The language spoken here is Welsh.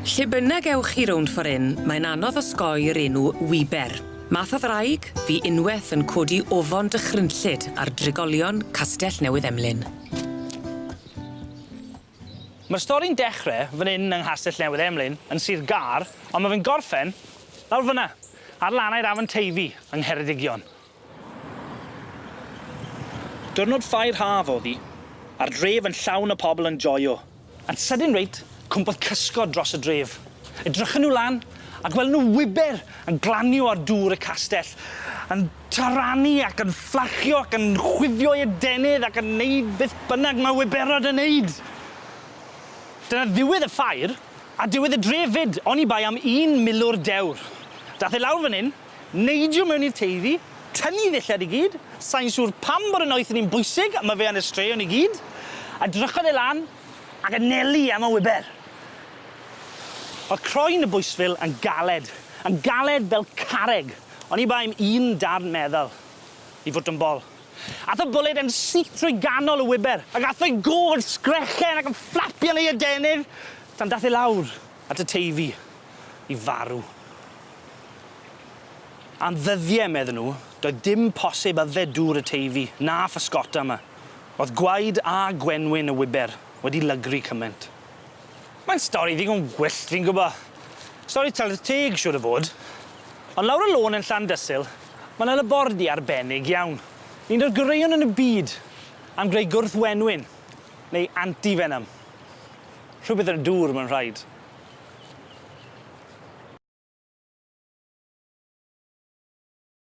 Lle bynnag ewch chi rownd ffor hyn, mae'n anodd osgoi'r enw wiber. Math o ddraig, fu unwaith yn codi ofon dychrynllyd ar drigolion Castell Newydd Emlyn. Mae'r stori'n dechrau fan hyn yng Nghastell Newydd Emlyn, yn Sir Gar, ond mae fe'n gorffen lawr fyna, ar lannau'r Afon Teifi yng Ngheredigion. Diwrnod ffair haf o'dd hi, a'r dref yn llawn o pobl yn joio. Yn sydyn reit, cwmpodd cysgod dros y dref. Edrychon nhw lan, a gweld nhw wiber yn glanio ar dŵr y castell, yn taranu ac yn fflachio ac yn chwifio ei adenydd ac yn neud beth bynnag mae wiberod yn neud. Dyna ddiwedd y ffair, a diwedd y dref fyd, oni bai am 1 milwr dewr. Dath e lawr fan hyn, neidio mewn i'r Teifi, tynnu ddillad i gyd, sa'n siŵr pam bod y noeth yn un bwysig, a mae fe yn y straeon i gyd, a drychodd e lan, ac anelu am y wiber. Oedd croen y bwysfil yn galed fel carreg, oni bai am 1 darn meddal i fwt yn bol. Ath y bwled yn syth trwy ganol y wiber, ac ath o'i god sgrechen ac yn fflapio yn ei adenydd, tan dath e lawr at y Teifi i farw. Am ddyddiau, medden nhw, doedd dim posib yfed dŵr y Teifi, na physgota yma. Oedd gwaed a gwenwyn y wiber wedi lygru cymaint. Mae'n stori ddigon gwyllt, fi'n gwybod. Stori tylwyth-teg, siŵr o fod. Ond lawr y lôn yn Llandysul, mae 'na labordy arbennig iawn. Un o'r goreuon yn y byd am greu gwrthwenwyn, neu antivenom. Rhywbeth yn y dŵr, mae'n rhaid.